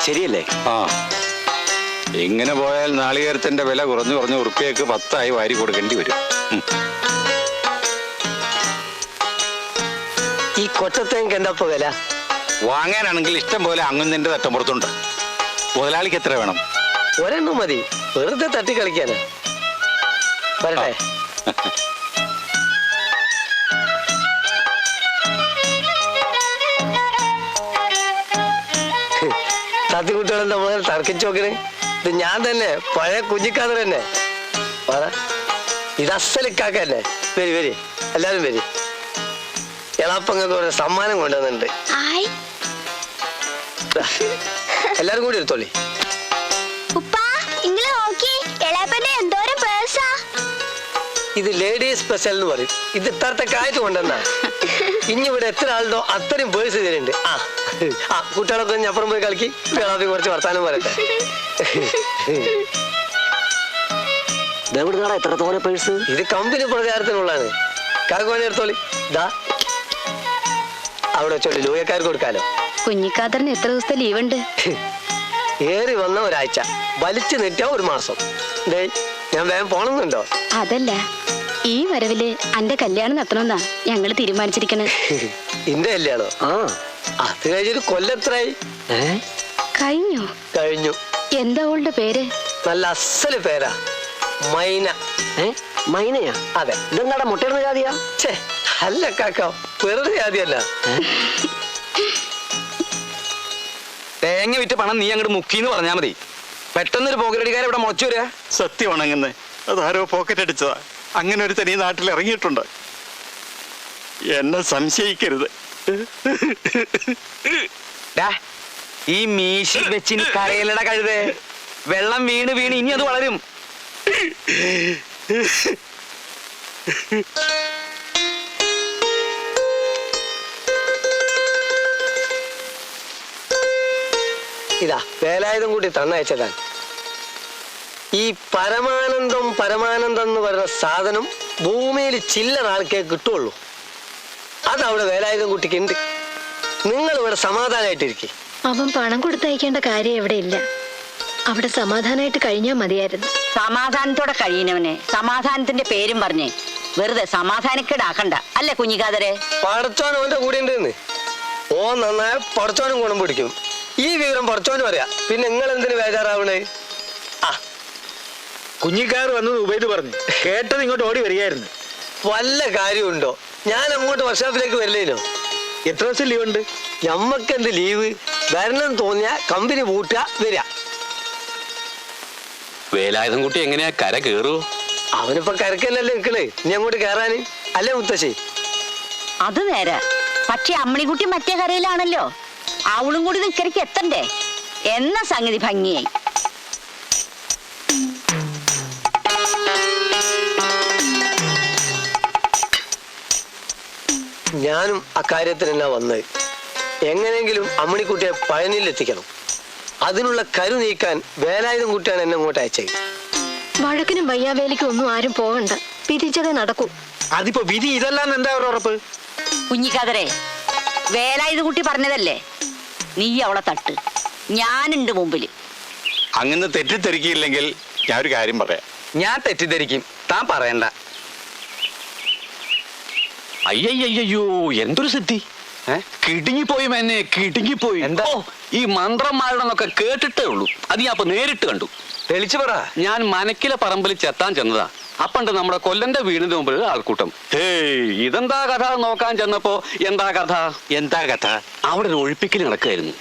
ശരിയല്ലേ? ആ, ഇങ്ങനെ പോയാൽ നാളികേരത്തിന്റെ വില കുറഞ്ഞു ഉറുപ്പിയക്ക് 10 വാരി കൊടുക്കേണ്ടി വരും. ഈ കൊച്ചത്തേക്ക് എന്താ വില? വാങ്ങാനാണെങ്കിൽ ഇഷ്ടം പോലെ അങ്ങുന്നതിന്റെ തട്ടമ്പുറത്തുണ്ട്. മുതലാളിക്ക് എത്ര വേണം? ഒരെണ്ണം മതി, വെറുതെ തട്ടി കളിക്കാനാ. വരട്ടെ. തത്തിക്കുട്ടികളെന്താ മുതൽ തർക്കിച്ചു നോക്കണേ? ഇത് ഞാൻ തന്നെ, പഴയ കുഞ്ഞിക്കാതർ തന്നെ. പറ, ഇത് അസലിക്കാക്കല്ലേ? വരി വരി, എല്ലാരും വരി. എളാപ്പങ്ങൾക്ക് ഒരു സമ്മാനം കൊണ്ടുവന്നിട്ടുണ്ട്. എല്ലാരും കൂടി എടുത്തോളി. ഇത് ലേഡീസ് സ്പെഷ്യൽ എന്ന് പറയും. ഇത് ഇത്രത്തെ കാറ്റ് കൊണ്ടുവന്നാ. ഇനി ഇവിടെ എത്ര ആളുണ്ടോ അത്രയും പേഴ്സ് ഇതിലുണ്ട്. ആ കുട്ടികളൊക്കെ അപ്പുറം പോയി കളിക്കി, എളാപ്പി കുറച്ച് വർത്താനം പറയട്ടെ. എത്ര തോനെ പേഴ്സ്? ഇത് കമ്പനി പ്രചാരത്തിനുള്ളതാണ്. കാക്കോനെ എടുത്തോളി. ഇതാ അവിടെ വെച്ചോളി, ലൂയക്കാർക്ക് കൊടുക്കാലോ. കുഞ്ഞിക്കാതറിന് എത്ര ദിവസത്തെ ലീവ് ഉണ്ട്? ഏറി വന്ന ഒരാഴ്ച, വലിച്ചു നീട്ടിയ 1 മാസം. ഞാൻ വേഗം പോണമെന്നുണ്ടോ? അതല്ല, ഈ വരവില് അന്റെ കല്യാണം നടത്തണമെന്നാ ഞങ്ങള് തീരുമാനിച്ചിരിക്കണേ. ഇന്റെ കല്യാണോ? അത് കഴിഞ്ഞൊരു കൊല്ലത്രായി. കഴിഞ്ഞു? കഴിഞ്ഞു. എന്താ അവളുടെ പേര്? നല്ല അസല് പേരാ, മൈന. മൈനയാ? അതെ. ഇതെന്താടാ മുട്ടയിടുന്ന ജാതിയാ? ഛേ, അല്ല കാക്ക, വെറുതെ ജാതിയല്ല. തേങ്ങ വിറ്റ് പണം നീ അങ്ങോട്ട് മുക്കിന്ന് പറഞ്ഞാ മതി. പെട്ടെന്നൊരു പോക്കറ്റടിക്കാരെ ഇവിടെ മുളച്ചു വരിക. സത്യമാണെങ്ങനെ അതാരോ പോക്കറ്റ് അടിച്ചതാ. അങ്ങനെ ഒരു തനി നാട്ടിൽ ഇറങ്ങിയിട്ടുണ്ട്. എന്നെ സംശയിക്കരുത്. ഈ മീശി വെച്ചിന് കരയിലട കഴുതേ. വെള്ളം വീണ് വീണ് ഇനി അത് വളരും. ഇതാ വേലായുധം കൂടി തന്നയച്ചതാ. ഈ പരമാനന്ദം പരമാനന്ദം എന്ന് പറയുന്ന സാധനം ഭൂമിയിൽ ചില്ലറ ആൾക്കേ കിട്ടുള്ളൂ. അതവിടെ വേലായുധം കുട്ടിക്ക് ഉണ്ട്. നിങ്ങൾ ഇവിടെ സമാധാനമായിട്ടിരിക്കും. അവൻ പണം കൊടുത്തയക്കേണ്ട കാര്യം എവിടെ ഇല്ല. അവിടെ സമാധാനമായിട്ട് കഴിഞ്ഞാൽ മതിയായിരുന്നു. സമാധാനത്തോടെ കഴിയുന്നവനെ സമാധാനത്തിന്റെ പേരും പറഞ്ഞേ വെറുതെ സമാധാനക്കേടാക്കണ്ട. അല്ലേ കുഞ്ഞിക്കാതരെ? പടച്ചോൻ ഓന്റെ കൂടെ ഉണ്ടെന്ന്. ഓ നന്നായ പടച്ചോനും ഗുണം പിടിക്കും. ഈ വിവരം പടച്ചോനും അറിയാം. പിന്നെ നിങ്ങൾ എന്തിനു ബേജാറാവണേ? കുഞ്ഞിക്കാർ വന്നത് ഉപയോഗിച്ച് പറഞ്ഞു കേട്ടത് ഇങ്ങോട്ട് ഓടി വരികയായിരുന്നു. വല്ല കാര്യമുണ്ടോ? ഞാൻ അങ്ങോട്ട് വർക്ക്ഷോപ്പിലേക്ക് വരില്ലേനോ? എത്ര ദിവസം ലീവ് ഉണ്ട്? ഞമ്മക്കെന്ത് ലീവ്? വരണം തോന്നിയ കമ്പനി പൂട്ടുക, വരിക. വേലായുധം കുട്ടി എങ്ങനെയാ കര കേറുവോ? അവനിപ്പോ കരക്കല്ലല്ലേ നിക്കള്, ഇനി അങ്ങോട്ട് കേറാന്. അല്ലേ മുത്തശ്ശി? അത് നേരെ. പക്ഷെ അമ്മണിക്കുട്ടി മറ്റേ കരയിലാണല്ലോ. അവളും കൂടി നിക്കരയ്ക്ക് എത്തണ്ടേ എന്ന സംഗതി ഭംഗിയായി. ഞാനും അക്കാര്യത്തിനെല്ലാം വന്നത്. എങ്ങനെയെങ്കിലും അമ്മണിക്കുട്ടിയെ പഴനിയിൽ എത്തിക്കണം. അതിനുള്ള കരു നീക്കാൻ വേലായുധം കുട്ടിയാണ് എന്നെ അങ്ങോട്ട് അയച്ചത്. വഴക്കിനും വയ്യാവേലിക്കും ഒന്നും ആരും പോകണ്ട, പിരിച്ചതേ നടക്കൂ. അതിപ്പോ വിധി ഇതല്ലാന്ന് എന്താ ഒരു ഉറപ്പ്? കുഞ്ഞിക്കാതരെ, വേലായുധ കുട്ടി പറഞ്ഞതല്ലേ, നീ അവളെ തട്ട്, ഞാനുണ്ട് മുമ്പില്. അങ്ങനെ തെറ്റിദ്ധരിക്കില്ലെങ്കിൽ ഞാൻ ഒരു കാര്യം പറയാം. ഞാൻ തെറ്റിദ്ധരിക്കും, താൻ പറയണ്ട. അയ്യയ്യോ, എന്തൊരു സിദ്ധി! കിടുങ്ങിപ്പോയി എന്നെ, കിടുങ്ങിപ്പോയി. എന്താ? ഈ മന്ത്രന്മാരുടെന്നൊക്കെ കേട്ടിട്ടേ ഉള്ളൂ. അത് ഞാൻ അപ്പൊ നേരിട്ട് കണ്ടു. തെളിച്ചു പറ. ഞാൻ മനക്കിലെ പറമ്പിൽ ചെത്താൻ ചെന്നതാ. അപ്പണ്ട് നമ്മുടെ കൊല്ലന്റെ വീടിന് മുമ്പിൽ ആൾക്കൂട്ടം. ഇതെന്താ കഥ നോക്കാൻ ചെന്നപ്പോ എന്താ കഥ? അവിടെ ഒരു ഒഴിപ്പിക്കൽ നടക്കുകയായിരുന്നു.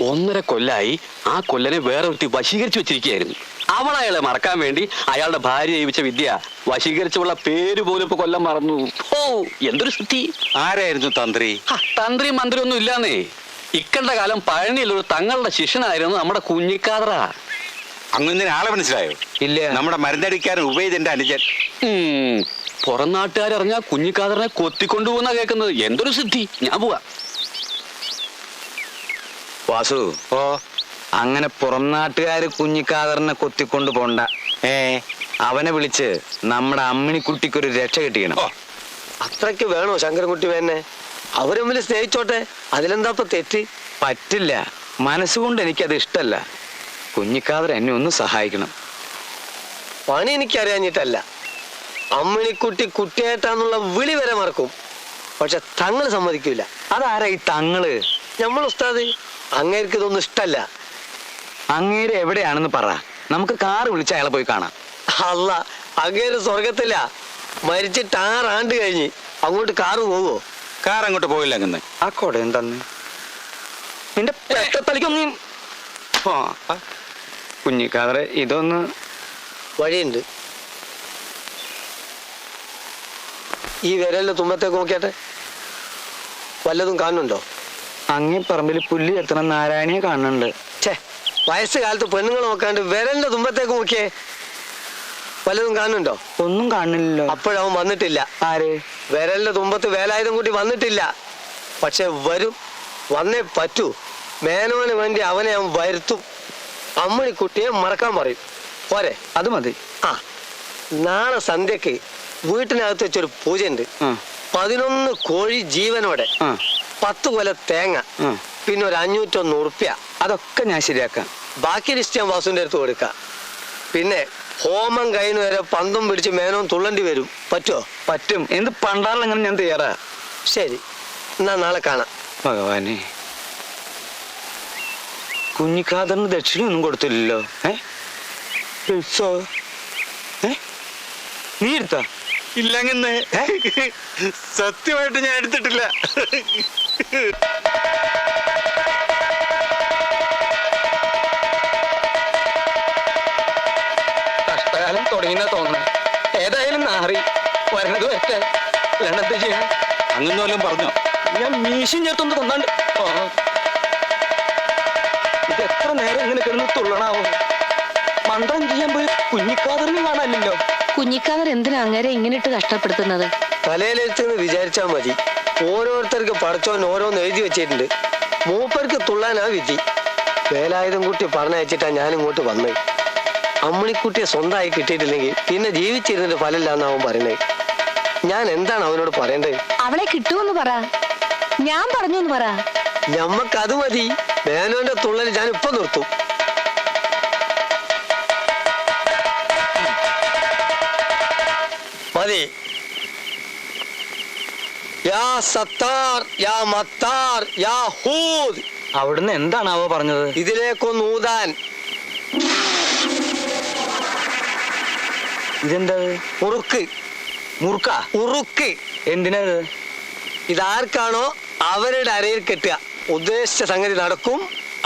1.5 കൊല്ലായി ആ കൊല്ലനെ വേറെ ഒരുത്തി വശീകരിച്ചു വെച്ചിരിക്കുകയായിരുന്നു. അവളയാളെ മറക്കാൻ വേണ്ടി അയാളുടെ ഭാര്യ ജീവിച്ച വിദ്യ വശീകരിച്ചുള്ള പേര് പോലും ഇപ്പൊ കൊല്ലം മറന്നു. ഓ, എന്തൊരു സിദ്ധി! ആരായിരുന്നു തന്ത്രി? തന്ത്രി മന്ത്രി ഒന്നും ഇല്ലാന്നേ. ഇക്കണ്ട കാലം പഴനിയിലൊരു തങ്ങളുടെ ശിഷ്യനായിരുന്നു നമ്മുടെ കുഞ്ഞിക്കാതറ. അങ്ങനെ ആളെ മനസ്സിലായോ? ഇല്ല. നമ്മുടെ മരുന്നടിക്കാരൻ ഉപയോഗിച്ചെന്റെ അനുജൻ. പുറം നാട്ടുകാരറിഞ്ഞാ കുഞ്ഞിക്കാതറിനെ കൊത്തിക്കൊണ്ടുപോകുന്ന കേൾക്കുന്നത്. എന്തൊരു സിദ്ധി! ഞാൻ പോവാ. വാസു, അങ്ങനെ പുറം നാട്ടുകാര് കുഞ്ഞിക്കാതറിനെ കൊത്തിക്കൊണ്ടു പോണ്ട. അവനെ വിളിച്ച് നമ്മുടെ അമ്മിണിക്കുട്ടിക്കൊരു രക്ഷ കിട്ടിക്കണം. അത്രയ്ക്ക് വേണോ ശങ്കരൻകുട്ടി വേന്നെ? അവര് തമ്മിൽ സ്നേഹിച്ചോട്ടെ, അതിലെന്താ ഇപ്പൊ തെറ്റ്? പറ്റില്ല. മനസ്സുകൊണ്ട് എനിക്കത് ഇഷ്ടല്ല. കുഞ്ഞിക്കാതർ എന്നെ ഒന്ന് സഹായിക്കണം. പണി എനിക്കറിയാഞ്ഞിട്ടല്ല. അമ്മിണിക്കുട്ടി കുട്ടിയായിട്ടാന്നുള്ള വിളി വരെ മറക്കും. പക്ഷെ തങ്ങൾ സമ്മതിക്കൂല. അതാരാ ഈ തങ്ങള്? നമ്മൾ ഉസ്താദ്. അങ്ങേർക്ക് ഇതൊന്നും ഇഷ്ടല്ല. അങ്ങേര് എവിടെയാണെന്ന് പറ, നമുക്ക് കാറ് വിളിച്ച് അയാളെ പോയി കാണാം. അല്ല, അങ്ങേര് സ്വർഗത്തില്ല. മരിച്ചിട്ട് 6 ആണ്ട് കഴിഞ്ഞ്. അങ്ങോട്ട് കാറ് പോവോ? കാർ അങ്ങോട്ട് പോയില്ല. അങ്ങനെ ആ കൊട എന്താന്ന് നിന്റെ പെട്ടത്തലിക്കൊന്നും. കുഞ്ഞിക്കാതറെ, ഇതൊന്ന് വഴിയുണ്ട്. ഈ വിരലിന്റെ തുമ്പത്തേക്ക് നോക്കിയാട്ടെ, വല്ലതും കാണുന്നുണ്ടോ? അങ്ങേ പറമ്പിൽ പുല്ല് ചെത്തണം നാരായണിയെ കാണുന്നുണ്ട്. ഛേ, വയസ്സുകാലത്ത് പെണ്ണുങ്ങൾ നോക്കാണ്ട് വിരലിന്റെ തുമ്പത്തേക്ക് നോക്കിയേ, വല്ലതും കാണുന്നുണ്ടോ? ഒന്നും കാണുന്നില്ലല്ലോ. അപ്പോഴവൻ വന്നിട്ടില്ല. ആര്? വിരലിന്റെ തുമ്പത്ത് വേലായുധം കൂടി വന്നിട്ടില്ല. പക്ഷെ വരും, വന്നേ പറ്റൂ. മേനോന് വേണ്ടി അവനെ അവൻ വരുത്തും. അമ്മിണിക്കുട്ടിയെ മറക്കാൻ പറയും. പോരെ? അത് മതി. ആ, നാളെ സന്ധ്യക്ക് വീട്ടിനകത്ത് വെച്ചൊരു പൂജയുണ്ട്. 11 കോഴി ജീവനോടെ, 10 കൊല തേങ്ങ, പിന്നെ ഒരു 501 ഉറുപ്പ്യ. അതൊക്കെ ഞാൻ ശരിയാക്കാം. ബാക്കി ലിസ്റ്റ് ഞാൻ വാസുവിന്റെ അടുത്ത് കൊടുക്കാം. പിന്നെ ഹോമം കഴിഞ്ഞ് വരെ പന്തും പിടിച്ച് മേനോൻ തുള്ളണ്ടി വരും. പറ്റുമോ? പറ്റും. എന്ത് പണ്ടാറിലെങ്ങനെ ഞാൻ തയ്യാറാ. ശരി, എന്നാ നാളെ കാണാം. ഭഗവാനെ, കുഞ്ഞിക്കാതറിന് ദക്ഷിണയൊന്നും കൊടുത്തില്ലല്ലോ. നീ എടുത്താ? ഇല്ലങ്ങനെ സത്യമായിട്ട് ഞാൻ എടുത്തിട്ടില്ല. കഷ്ടകാലം തുടങ്ങിയെന്നാ തോന്നുന്നു. ഏതായാലും നാറി വരണത് വരട്ടെ. അല്ലാണ്ട് ചെയ്യാൻ അങ്ങനെ വല്ലതും പറഞ്ഞോ? ഞാൻ മീശം ചേർത്തൊന്ന് തന്നാണ്ട്. ഇത് എത്ര നേരം ഇങ്ങനെ കിടന്ന് തുള്ളണാവോ? മന്ത്രം ചെയ്യാൻ പോയി കുഞ്ഞിക്കാതറിനെ കാണാനില്ലല്ലോ. കുഞ്ഞിക്കാതർ എന്തിനാ അങ്ങേരെ ഇങ്ങനെ ഇട്ട് കഷ്ടപ്പെടുത്തുന്നത്? തലയിലെടുത്തെന്ന് വിചാരിച്ചാൽ മതി. ഓരോരുത്തർക്ക് പടച്ചോൻ ഓരോന്ന് എഴുതി വെച്ചിട്ടുണ്ട്. മൂപ്പർക്ക് തുള്ളാനാ വിധി. വേലായുധം കുട്ടി പറഞ്ഞയച്ചിട്ടാ ഞാൻ ഇങ്ങോട്ട് വന്നത്. അമ്മിണിക്കുട്ടിയെ സ്വന്തമായി കിട്ടിയിട്ടില്ലെങ്കിൽ പിന്നെ ജീവിച്ചിരുന്നിട്ട് ഫലമില്ലാന്ന് അവൻ പറയണേ. ഞാൻ എന്താണ് അവനോട് പറയേണ്ടത്? അവളെ കിട്ടുമെന്ന് പറ. ഞാൻ പറഞ്ഞു പറ. ഞമ്മക്കത് മതി. മേനോന്റെ തുള്ളൽ ഞാൻ ഇപ്പൊ നിർത്തും. മതി. യാ സത്താർ, യാ മത്താർ, യാ ഹൂദ്. അവിടുന്ന് എന്താണാവോ പറഞ്ഞത്? ഇതിലേക്കൊന്ന് ഊതാൻ. ഇതെന്താ? ഉറുക്ക്. മുറുക്ക? ഉറുക്ക്. എന്തിനത്? ഇതാർക്കാണോ അവരുടെ അരയിൽ കെട്ടുക. ഉദ്ദേശിച്ച സംഗതി നടക്കും,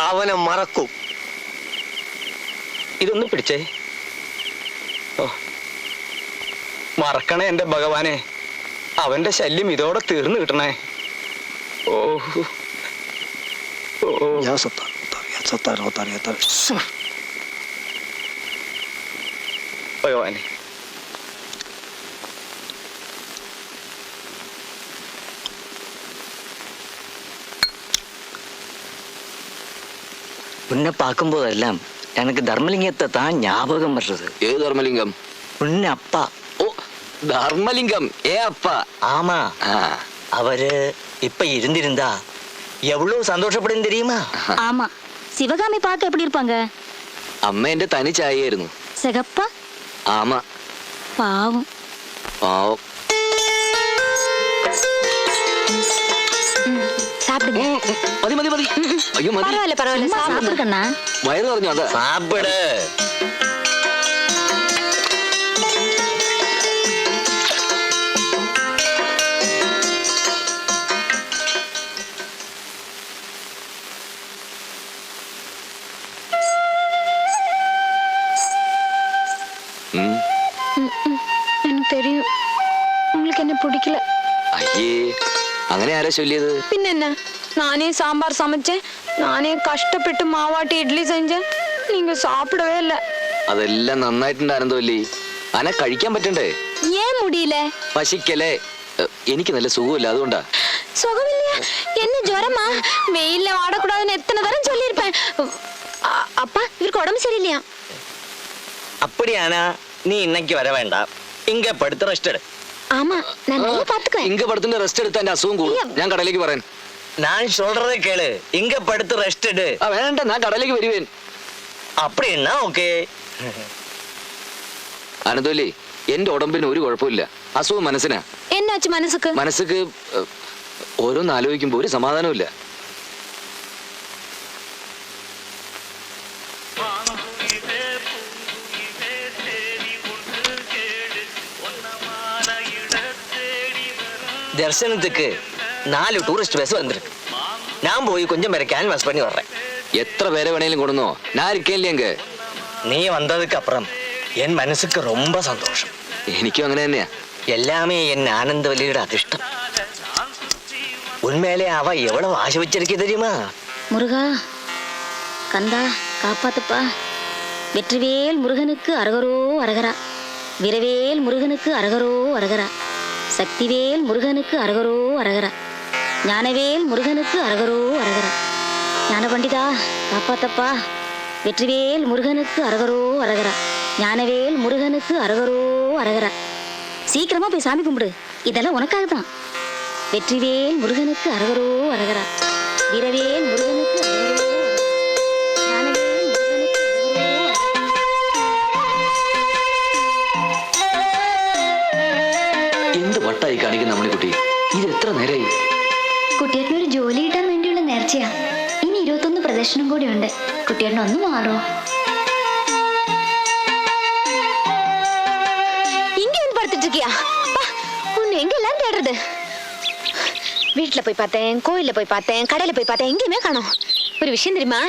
അവനെ മറക്കും. ഇതൊന്ന് പിടിച്ചേ. ഓ, മറക്കണേ എന്റെ ഭഗവാനെ. അവന്റെ ശല്യം ഇതോടെ തീർന്നു കിട്ടണേ. ഓ ഓ, യാ സത്താർ, യാ സത്താർ, സത്താർ, യാ സത്താർ. ഭഗവാനെ. உன்னை பார்க்கும்போதெல்லாம் எனக்கு தர்மலிங்கத்தை தான் ஞாபகம் வர்றது. ഏത് ധർമ്മലിംഗം? உன்னை அப்பா. ഓ, ധർമ്മലിംഗം. அப்பா. ஆமா, ആ, அவரு இப்ப இருந்திருந்தா எவ்வளவு சந்தோஷப்படும் தெரியுமா? ஆமா, சிவகாமி பார்க்க எப்படி இருப்பாங்க? അമ്മ എന്റെ തനി ചായയായിരുന്നു. சிகப்பா? ആമ. பாவம். പാവം. சாப்பிடுங்க. മതി മതി മതി. അയ്യോ മതി. பரவாயில்ல பரவாயில்ல, சாப்பிடு கண்ணா. വയറ് പറഞ്ഞു. അതാ சாப்பிடு. எனக்கு தெரியும் உங்களுக்கு என்ன பிடிக்கல. അയ്യേ, അങ്ങനെ ആരാ ചൊല്ലിയത്? பின்ன நானே சாம்பார் சமைச்சேன், நானே கஷ்டப்பட்டு மாவாட்டி இட்லி செஞ்சேன், நீங்க சாப்பிடவே இல்லை. അതെല്ലാം നന്നായിട്ടുണ്ട് ആനന്ദവല്ലി. അന കഴിക്കാൻ പറ്റണ്ടേ? ஏன் முடியல? പശിക്കലേ. എനിക്ക് നല്ല സുഖമില്ല, അതുകൊണ്ടാ. சுகமில்லையா? என்ன ஜுரமா? வெயில்ல வாடக்கூடாதுன்னு எத்தனை தரம் சொல்லியிருப்பேன். அப்பா, இவருக்கு உடம்பு சரியில்லையா? அப்படியானா நீ இன்னைக்கு வர வேண்டாம். இங்க படுத்து ரெஸ்ட் எடு. ஆமா, நான் நல்லா பாத்துக்குவேன். ഇങ്ക പടത്തിന്റെ റെസ്റ്റ് എടുത്താൽ എന്റെ അസുഖം കൂടും. ഞാൻ കടയിലേക്ക് പറയാൻ. நான் சொல்றதை கேளு, இங்க படுத்து ரெஸ்ட் எடு. വേണ്ട ഞാൻ കടയിലേക്ക് വരുവേൻ. அப்படின்னா ஓகே. അനന്തോലി, എന്റെ ഉടമ്പിന് ഒരു കുഴപ്പമില്ല. അസുഖം മനസ്സിനാ. എന്നാച്ചു മനസ്സുക്ക്? മനസ്സുക്ക് ഓരോന്ന് ആലോചിക്കുമ്പോ ഒരു സമാധാനമില്ല. தரிசனத்துக்கு 4 டூரிஸ்ட் பஸ் வந்திருக்கு. நான் போய் கொஞ்சம் பேரை கேன்வாஸ் பண்ணி வர்றேன். എത്ര പേരെ വേണേലും കൊടുന്നോ, ഞാൻ ഇരിക്കേലിയെങ്ക. நீ வந்ததுக்கு அப்புறம் என் மனசுக்கு ரொம்ப சந்தோஷம். എനിക്കും അങ്ങനെ തന്നെയാ. எல்லாமே என் ஆனந்தவல்லியோட அதிர்ஷ்டம். உண்மையிலே அவ எவ்வளவு ஆசை வச்சிருக்கே தெரியுமா? முருகா, கந்தா, காப்பாத்துப்பா. வெற்றிவேல் முருகனுக்கு அரகரோ அரகரா. வீரவேல் முருகனுக்கு அரகரோ அரகரா. சக்திவேல் முருகனுக்கு அரகரோ அரகரா. ஞானவேல் முருகனுக்கு அரகரோ அரகரா. ஞான பண்டிதா காப்பாத்தப்பா. வெற்றிவேல் முருகனுக்கு அரகரோ அரகரா. ஞானவேல் முருகனுக்கு அரகரோ அரகரா. சீக்கிரமா போய் சாமி கும்பிடு, இதெல்லாம் உனக்காக தான். வெற்றிவேல் முருகனுக்கு அரகரோ அரகரா. வீரவேல் முருகனுக்கு அரகரோ. ஞானவேல் முருகனுக்கு அரகரோ. എന്ത് വട്ടായി കാണിക്കുന്ന അമ്മണിക്കുട്ടി, ഇത് എത്ര നേരമായി? കുട്ടിയേട്ടന് ഒരു ജോലി കിട്ടാൻ വേണ്ടിയുള്ള നേർച്ചയാ. ഇനി 21 പ്രദർശനം കൂടി ഉണ്ട്. കുട്ടിയേട്ടൻ ഒന്ന് മാറോ? இங்க வந்து படுத்துட்டு இருக்கியா? உன்னை எங்க எல்லாம் தேடுறது? வீட்டுல போய் பார்த்தேன், கோயில்ல போய் பார்த்தேன், கடையில போய் பார்த்தேன், எங்கேயுமே காணோம். ஒரு விஷயம் தெரியுமா?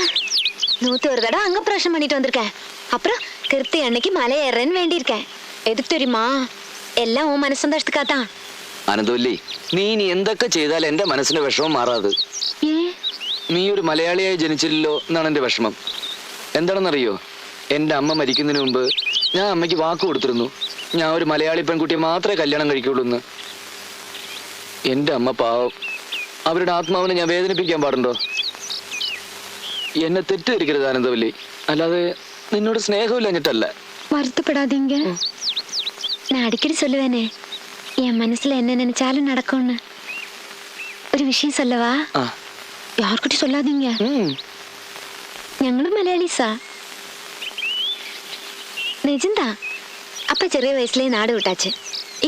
101 தடவை அங்க பிரசனம் பண்ணிட்டு வந்திருக்கேன். அப்புறம் கிருத்தி அன்னைக்கு மலை ஏறேன்னு வேண்டியிருக்கேன். எதுக்கு தெரியுமா? എല്ലാം ഓ മനസ്സന്തോഷத்துக்காகத்தான். അനന്തവല്ലി, നീ ഇനി എന്തൊക്കെ ചെയ്താൽ എന്റെ മനസ്സിന്റെ വിഷമം മാറാതെ. നീ ഒരു മലയാളിയായി ജനിച്ചില്ലല്ലോ എന്നാണ് എന്റെ വിഷമം. എന്താണെന്നറിയോ, എന്റെ അമ്മ മരിക്കുന്നതിന് മുമ്പ് ഞാൻ അമ്മയ്ക്ക് വാക്ക് കൊടുത്തിരുന്നു, ഞാൻ ഒരു മലയാളി പെൺകുട്ടിയെ മാത്രമേ കല്യാണം കഴിക്കുള്ളൂ എന്ന്. എന്റെ അമ്മ പാവം, അവരുടെ ആത്മാവിനെ ഞാൻ വേദനിപ്പിക്കാൻ പാടുണ്ടോ? എന്നെ തെറ്റിദ്ധരിക്കരുത് ആനന്ദവല്ലി, അല്ലാതെ നിന്നോട് സ്നേഹമില്ലഞ്ഞിട്ടല്ല. வருத்தப்படாதீங்க. நான் அடிக்கடி சொல்லுவேனே, என் மனசுல என்ன நினைச்சாலும் நடக்கும்னு. ஒரு விஷயம் சொல்லவா? யார்கிட்ட சொல்லாதீங்க. ഞങ്ങള് മലയാളീസാ. நிஜந்தா. அப்பா ചെറിയ வயசுலயே நாடு விட்டாச்சு.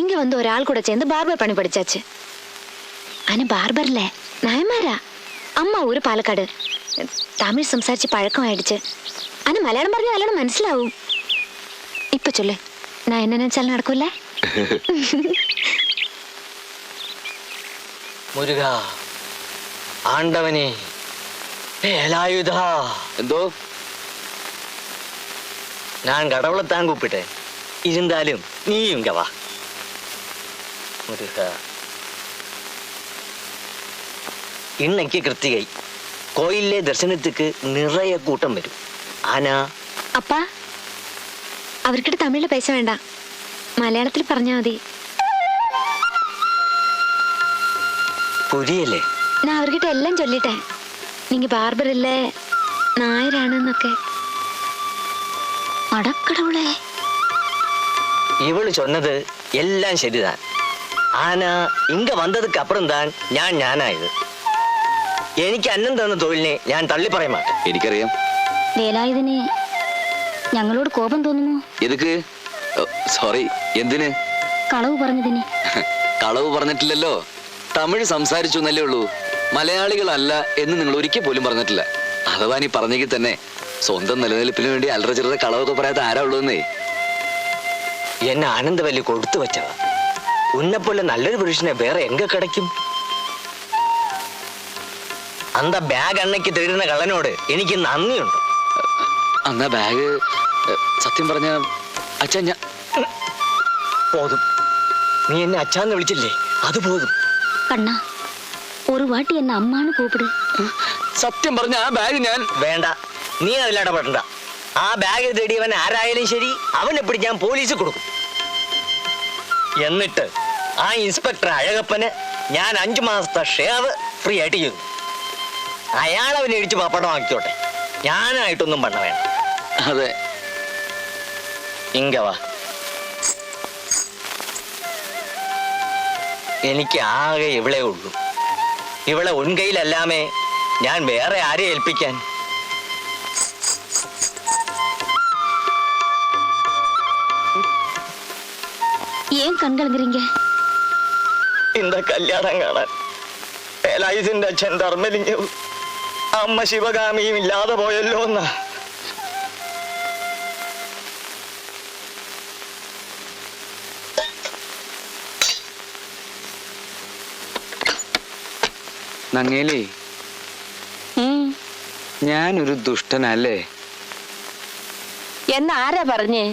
இங்க வந்து ஒரு ஆள் கூட சேர்ந்து பார்பர் பணி படிச்சாச்சு. ஆனா பார்பர்ல நாயமாரா. அம்மா ஊரு പാലക്കാട്. തമിഴ് സംസാരിച്ച് പഴക്കമായിடுச்சு. ஆனா മലയാളം പറഞ്ഞാൽ നല്ലോണം മനസ്സിലാവും. ഇപ്പൊ ചൊല്ലേ, நான் என்ன நினைச்சாலும் நடக்கும்ல? முருகா, ஆண்டவனே, வேலாயுதா. എന്തോ? நான் கடவுளைத்தான் கூப்பிட்டேன். இருந்தாலும் நீ இங்க வா. முருகா, இன்னைக்கு கிருத்திகை. கோயிலே தரிசனத்துக்கு நிறைய கூட்டம் வரும். ஆனா அப்பா, அவர்கிட்ட தமிழ்ல பேச வேண்டாம், மலையாளத்தில் പറഞ്ഞാ മതി. புரியலே? நான் அவர்கிட்ட எல்லாம் சொல்லிட்டேன். நீங்க பார்பர் இல்ல, நாயராണെന്നൊക്കെ. அடக்கடவுளே, இவளு சொன்னது எல்லாம் சரிதான். ஆனா இங்க வந்ததுக்கு அப்புறம் தான் ഞാനായത്. എനിക്ക് അന്നം തന്ന തൊഴിലിനെ ഞാൻ തള്ളി പറയാൻ മാട്ടേൻ. എനിക്കറിയാം. വേലായുധന് ഞങ്ങളോട് കോപം തോന്നുന്നു. എതുക്ക്? സോറി, എന്തിന്? കളവ് പറഞ്ഞതിന്. കളവ് പറഞ്ഞിട്ടില്ലല്ലോ, തമിഴ് സംസാരിച്ചു എന്നല്ലേ ഉള്ളൂ. മലയാളികളല്ല എന്ന് നിങ്ങൾ ഒരിക്കൽ പോലും പറഞ്ഞിട്ടില്ല. അഥവാ നീ പറഞ്ഞെങ്കിൽ തന്നെ സ്വന്തം നിലനിൽപ്പിന് വേണ്ടി അല്ലറ ചില്ലറ കളവൊക്കെ പറയാത്ത ആരാ ഉള്ളൂന്നേ. എന്നെ ആനന്ദവല്ലി കൊടുത്തു വെച്ചതാ. ഉന്നെപ്പോലെ നല്ലൊരു പുരുഷനെ വേറെ എങ്ക കിടക്കും? അന്ത ബാഗ് അണ്ണയ്ക്ക് തരുന്ന കള്ളനോട് എനിക്ക് നന്ദിയുണ്ട്. അന്നാ ബാഗ് സത്യം പറഞ്ഞ അച്ഛാ, ഞാൻ പോതും. നീ എന്നെ അച്ഛാന്ന് വിളിച്ചില്ലേ, അത് പോതും. കണ്ണ, ഒരു വാട്ടി എന്നെ അമ്മാന്ന് കൂപ്പിട്. സത്യം പറഞ്ഞ ആ ബാഗ് ഞാൻ വേണ്ട, നീ അതിലിടപെടണ്ട. ആ ബാഗ് തേടിയവൻ ആരായാലും ശരി, അവനെ പിടിക്കാൻ പോലീസ് കൊടുക്കും. എന്നിട്ട് ആ ഇൻസ്പെക്ടർ അഴകപ്പന് ഞാൻ 5 മാസത്തെ ഷേവ് ഫ്രീ ആയിട്ട് ചെയ്തു. അയാൾ അവനെ ഇടിച്ച് പപ്പടമാക്കിയോട്ടെ, ഞാനായിട്ടൊന്നും പണ വേണ്ട. അതെ. ഇങ്ങ വാ. എനിക്ക് ആകെ ഇവളേ ഉള്ളൂ. ഇവളെ ഉൻകൈയിലല്ലാമേ ഞാൻ വേറെ ആരെ ഏൽപ്പിക്കാൻ? ஏன் கண் கலங்குறீங்க? இந்த കല്യാണം കാണാൻ ഏലായുസിന്റെ അച്ഛൻ ധർമ്മലിംഗം അമ്മ ശിവകാമിയും ഇല്ലാതെ പോയല്ലോ എന്നാ. നങ്ങേലി, ഞാനൊരു ദുഷ്ടനല്ലേ? എന്നാരാ പറഞ്ഞേ?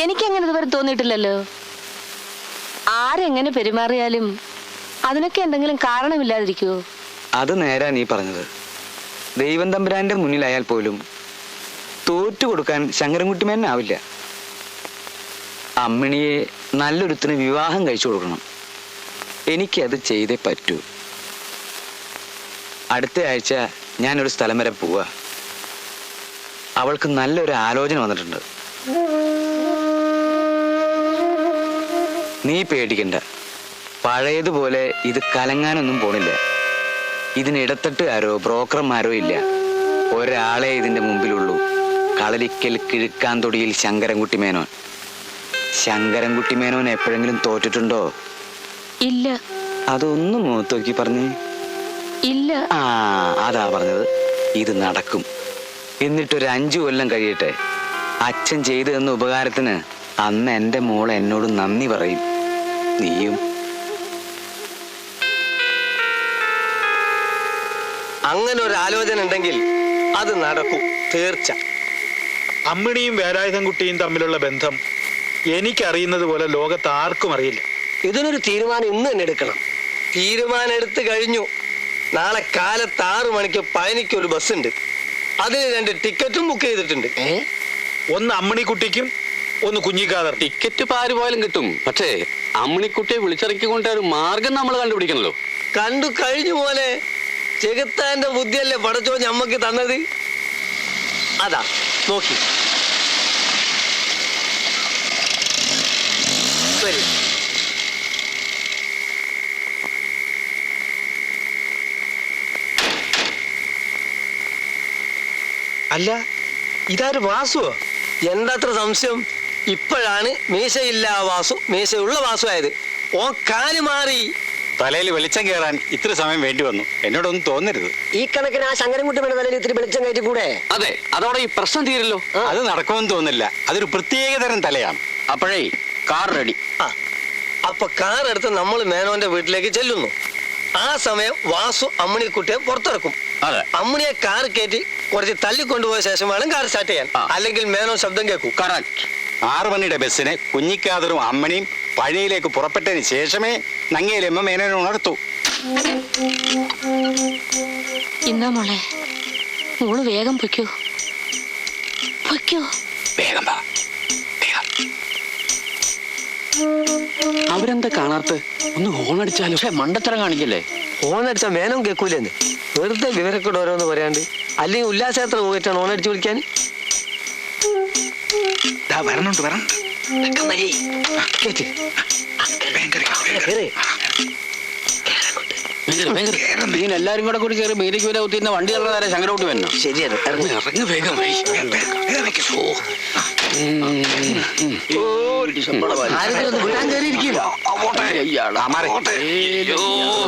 എനിക്കങ്ങനെ ഇതുവരെ തോന്നിയിട്ടില്ലല്ലോ. ആരെങ്ങനെ പെരുമാറിയാലും അതിനൊക്കെ എന്തെങ്കിലും കാരണമില്ലാതിരിക്കുവോ? അത് നേരാ നീ പറഞ്ഞത്. ദൈവം തമ്പുരാന്റെ മുന്നിലായാൽ പോലും തോറ്റു കൊടുക്കാൻ ശങ്കരൻകുട്ടിമേനാവില്ല. അമ്മിണിയെ നല്ലൊരുത്തിന് വിവാഹം കഴിച്ചു കൊടുക്കണം. എനിക്കത് ചെയ്തേ പറ്റൂ. അടുത്ത ആഴ്ച ഞാനൊരു സ്ഥലം വരെ പോവാ. അവൾക്ക് നല്ലൊരു ആലോചന വന്നിട്ടുണ്ട്. നീ പേടിക്കണ്ട. പഴയതുപോലെ ഇത് കലങ്ങാനൊന്നും പോണില്ല. ഇതിനിടത്തട്ടുകാരോ ബ്രോക്കർമാരോ ഇല്ല. ഒരാളെ ഇതിന്റെ മുമ്പിലുള്ളൂ. കളരിക്കൽ കിഴുക്കാന്തൊടിയിൽ ശങ്കരൻകുട്ടി മേനോൻ. ശങ്കരൻകുട്ടി മേനോൻ എപ്പോഴെങ്കിലും തോറ്റിട്ടുണ്ടോ? ഇല്ല. അതൊന്നും മുഖത്ത് നോക്കി പറഞ്ഞേ. ഇല്ല. ആ, അതാ പറഞ്ഞത്. ഇത് നടക്കും. എന്നിട്ടൊരു 5 കൊല്ലം കഴിയട്ടെ. അച്ഛൻ ചെയ്തു തന്ന ഉപകാരത്തിന് അന്ന് എൻ്റെ മോൾ എന്നോട് നന്ദി പറയും. നീയും. അങ്ങനെ ഒരു ആലോചന ഉണ്ടെങ്കിൽ അത് നടക്കും, തീർച്ച. അമ്മിണിയും വേലായുധൻകുട്ടിയും തമ്മിലുള്ള ബന്ധം എനിക്കറിയുന്നത് പോലെ ലോകത്ത് ആർക്കും അറിയില്ല. ഇതിനൊരു തീരുമാനം ഇന്ന് തന്നെ എടുക്കണം. തീരുമാനം എടുത്തു കഴിഞ്ഞു. നാളെ കാലത്ത് 6 മണിക്ക് പഴനിക്ക് ഒരു ബസ് ഉണ്ട്. അതിന് 2 ടിക്കറ്റും ബുക്ക് ചെയ്തിട്ടുണ്ട്. ഒന്ന് അമ്മിണിക്കുട്ടിക്കും ഒന്ന് കുഞ്ഞിക്കാതർ. ടിക്കറ്റ് പാര് പോയാലും കിട്ടും. പക്ഷേ അമ്മിണിക്കുട്ടിയെ വിളിച്ചിറക്കിക്കൊണ്ട് ഒരു മാർഗം നമ്മൾ കണ്ടുപിടിക്കണല്ലോ. കണ്ടു കഴിഞ്ഞു പോലെ. ചെകുത്താന്റെ ബുദ്ധിയല്ലേ പടച്ചോ ഞമ്മക്ക് തന്നത്. അതാ നോക്കി. ശരി. അല്ല, ഇതാര് വാസുവോ? എന്താത്ര സംശയം? ഇപ്പോഴാണ് മീശയില്ല വാസു മീശയുള്ള വാസു ആയത്. ഓ കാല് മാറി. തലയിൽ വെളിച്ചം കയറാൻ ഇത്ര സമയം വേണ്ടി വന്നു. എന്നോടൊന്നും തോന്നരുത്. ഈ കണക്കിന് ആ ശങ്കരൻകുട്ടിയുടെ തലയിൽ ഇത്തിരി വെളിച്ചം കയറ്റി കൂടെ? അതെ, അതോടെ ഈ പ്രശ്നം തീരല്ലോ. അത് നടക്കുമെന്ന് തോന്നില്ല. അതൊരു പ്രത്യേകതരം തലയാണ്. അപ്പോഴേ കാർ റെഡി. ആ, അപ്പൊ കാർ എടുത്ത് നമ്മൾ മേനോന്റെ വീട്ടിലേക്ക് ചെല്ലുന്നു. ആ സമയം വാസു അമ്മിണിക്കുട്ടിയെ പുറത്തിറക്കും. അതെ. അമ്മിണിയെ കാർ കയറ്റി കുറച്ച് തള്ളിക്കൊണ്ടുപോയ ശേഷം വേണം കാർ സ്റ്റാർട്ട് ചെയ്യാൻ. അല്ലെങ്കിൽ മേനോൻ ശബ്ദം കേൾക്കും. കറക്റ്റ്. 6 മണിയുടെ ബസ്സിന് കുഞ്ഞിക്കാതറും അമ്മണിയും പഴനിയിലേക്ക് പുറപ്പെട്ടതിന് ശേഷമേ നങ്ങേലമ്മ മേനോനെ ഉണർത്തു. ഇന്നാ മോളെ, മോള് വേഗം പൊയ്ക്കോ. പൊയ്ക്കോ. വേഗം വാ. അവരെന്താ കാണാത്ത? ഒന്ന് ഹോൺ അടിച്ചാലോ? പക്ഷെ മണ്ടത്തരം കാണിക്കല്ലേ. ഓണടിച്ച മേനോൻ കേൾക്കൂലെന്ന്. വെറുതെ വിവരക്കൂടെ ഓരോന്ന് പറയാണ്ട്. അല്ലെങ്കിൽ ഉല്ലാസയാത്ര പോയിട്ടാണ് ഓണടിച്ച് വിളിക്കാൻ. വരണുണ്ട്. മീൻ എല്ലാരും കൂടെ കൂടി കയറി മീനയ്ക്ക് വരെ കുത്തിയിരുന്ന വണ്ടി ഇറങ്ങാതെ ശങ്കരോട്ട് വന്നോ? ശരിയാണ്. ഇറങ്ങ് വേഗം.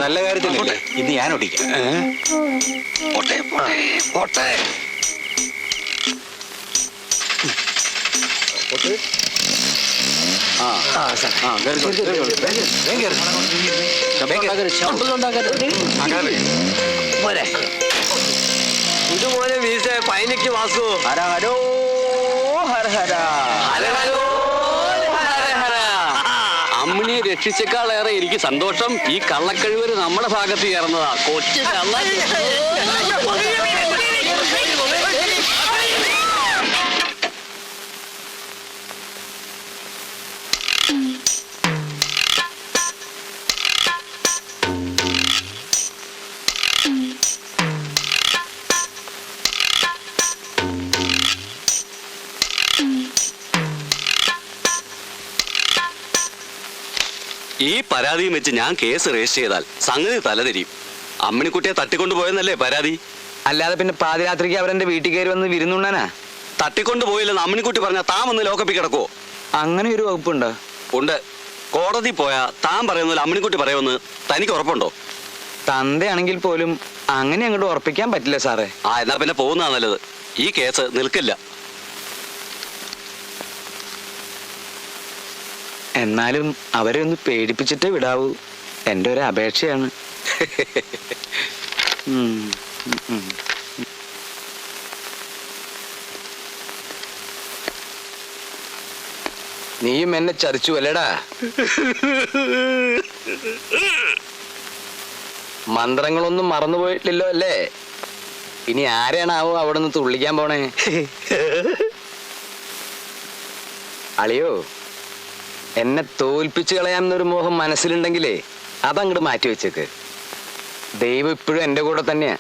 നല്ല കാര്യത്തിലല്ലേ ഇന്ന് ഞാൻ ഓടിക്കാം. ഇതുപോലെ വീസ പൈനക്ക് വാസു. ഹരഹരോ ഹരഹര. അമ്മിണിയെ രക്ഷിച്ചേക്കാളേറെ എനിക്ക് സന്തോഷം ഈ കള്ളക്കഴിവര് നമ്മുടെ ഭാഗത്ത് ചേർന്നതാ. കൊച്ചു കള്ള. ഈ പരാതിയും വെച്ച് ഞാൻ കേസ് രജിസ്റ്റർ ചെയ്താൽ സംഗതി തലതിരിയും. അമ്മിണിക്കുട്ടിയെ തട്ടിക്കൊണ്ടുപോയെന്നല്ലേ പരാതി? അല്ലാതെ പിന്നെ പാതിരാത്രിക്ക് അവരെന്റെ വീട്ടിൽ കയറി വന്ന് വിരുന്നുണ്ണാനാ? തട്ടിക്കൊണ്ടുപോയില്ലെന്ന് അമ്മിണിക്കുട്ടി പറഞ്ഞാൽ താൻ വന്ന് ലോക്കപ്പിൽ കിടക്കുവോ? അങ്ങനെ ഒരു വകുപ്പുണ്ടോ? ഉണ്ട്. കോടതി പോയാ താൻ പറയുന്നില്ല അമ്മിണിക്കുട്ടി പറയുമെന്ന് തനിക്ക് ഉറപ്പുണ്ടോ? തന്തയാണെങ്കിൽ പോലും അങ്ങനെ അങ്ങോട്ട് ഉറപ്പിക്കാൻ പറ്റില്ല സാറേ. എന്നാ പിന്നെ പോകുന്നതാ നല്ലത്. ഈ കേസ് നിൽക്കില്ല. എന്നാലും അവരെ ഒന്ന് പേടിപ്പിച്ചിട്ടേ വിടാവൂ. എൻ്റെ ഒരു അപേക്ഷയാണ്. നീയും എന്നെ ചതിച്ചു അല്ലേടാ? മന്ത്രങ്ങളൊന്നും മറന്നുപോയിട്ടില്ലല്ലോ അല്ലേ? ഇനി ആരെയാണാവോ അവിടെ നിന്ന് തുള്ളിക്കാൻ പോണേ? അളിയോ, എന്നെ തോൽപ്പിച്ചു കളയാമെന്നൊരു മോഹം മനസ്സിലുണ്ടെങ്കിലേ അതങ്ങോട്ട് മാറ്റി വെച്ചേക്ക്. ദൈവം ഇപ്പോഴും എൻ്റെ കൂടെ തന്നെയാ.